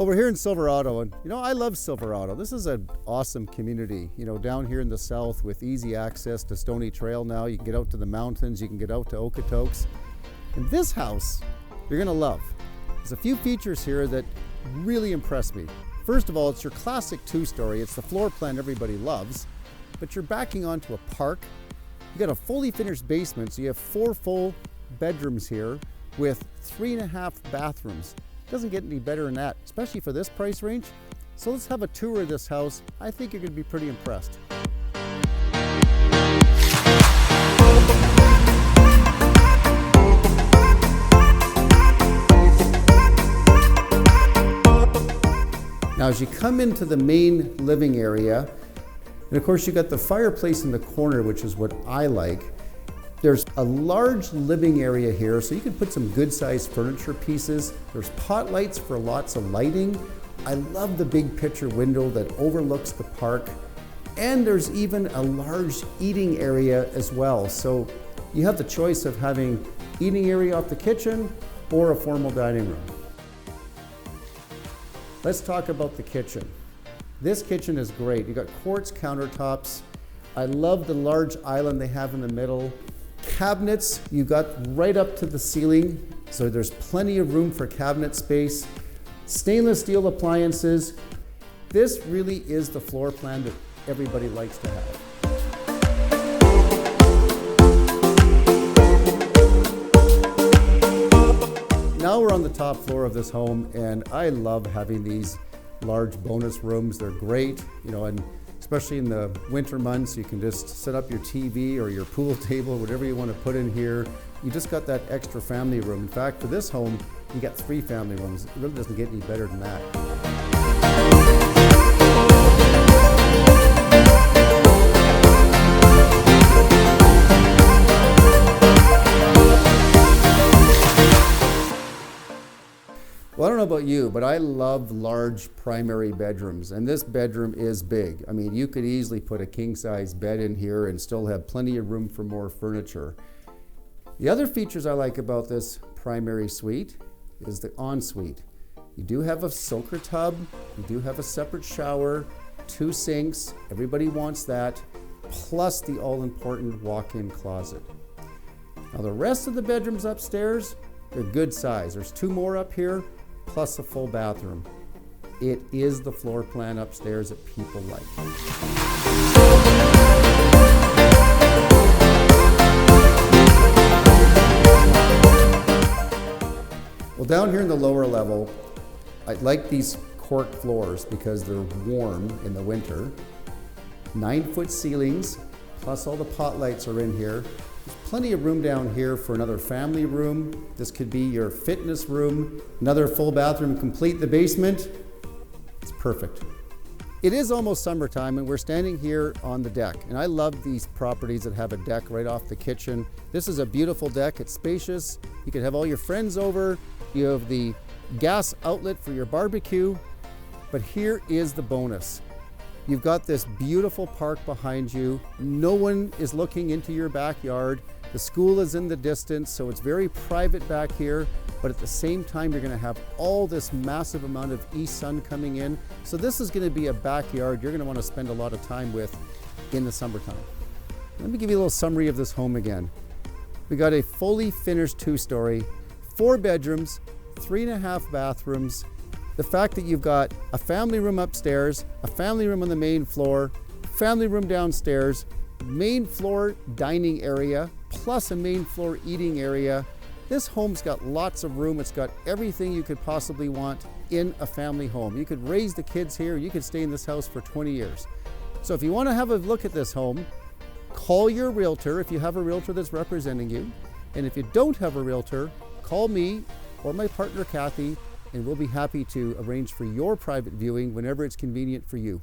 Well, we're here in Silverado, and I love Silverado. This is an awesome community, down here in the south with easy access to Stony Trail now. You can get out to the mountains, you can get out to Okotoks. And this house, you're gonna love. There's a few features here that really impress me. First of all, it's your classic two-story. It's the floor plan everybody loves, but you're backing onto a park. You got a fully finished basement, so you have 4 full bedrooms here with 3.5 bathrooms. Doesn't get any better than that, especially for this price range. So let's have a tour of this house. I think you're gonna be pretty impressed. Now, as you come into the main living area, and of course you got the fireplace in the corner, which is what I like. There's a large living area here, so you can put some good-sized furniture pieces. There's pot lights for lots of lighting. I love the big picture window that overlooks the park. And there's even a large eating area as well. So you have the choice of having eating area off the kitchen or a formal dining room. Let's talk about the kitchen. This kitchen is great. You got quartz countertops. I love the large island they have in the middle. Cabinets, you got right up to the ceiling, so there's plenty of room for cabinet space. Stainless steel appliances. This really is the floor plan that everybody likes to have. Now we're on the top floor of this home, and I love having these large bonus rooms. They're great, and especially in the winter months, you can just set up your TV or your pool table, whatever you want to put in here. You just got that extra family room. In fact, for this home, you got 3 family rooms. It really doesn't get any better than that. Well, I don't know about you, but I love large primary bedrooms, and this bedroom is big. I mean, you could easily put a king-size bed in here and still have plenty of room for more furniture. The other features I like about this primary suite is the ensuite. You do have a soaker tub, you do have a separate shower, 2 sinks, everybody wants that, plus the all-important walk-in closet. Now the rest of the bedrooms upstairs, they're good size. There's 2 more up here, plus a full bathroom. It is the floor plan upstairs that people like. Well, down here in the lower level, I like these cork floors because they're warm in the winter. 9-foot ceilings, plus all the pot lights are in here. There's plenty of room down here for another family room. This could be your fitness room, another full bathroom complete the basement. It's perfect. It is almost summertime and we're standing here on the deck. And I love these properties that have a deck right off the kitchen. This is a beautiful deck, it's spacious. You can have all your friends over. You have the gas outlet for your barbecue. But here is the bonus. You've got this beautiful park behind you. No one is looking into your backyard. The school is in the distance, so it's very private back here, but at the same time, you're gonna have all this massive amount of east sun coming in. So this is gonna be a backyard you're gonna wanna spend a lot of time with in the summertime. Let me give you a little summary of this home again. We got a fully finished 2-story, 4 bedrooms, 3.5 bathrooms. The fact that you've got a family room upstairs, a family room on the main floor, family room downstairs, main floor dining area, plus a main floor eating area. This home's got lots of room. It's got everything you could possibly want in a family home. You could raise the kids here. You could stay in this house for 20 years. So if you want to have a look at this home, call your realtor if you have a realtor that's representing you. And if you don't have a realtor, call me or my partner, Kathy, and we'll be happy to arrange for your private viewing whenever it's convenient for you.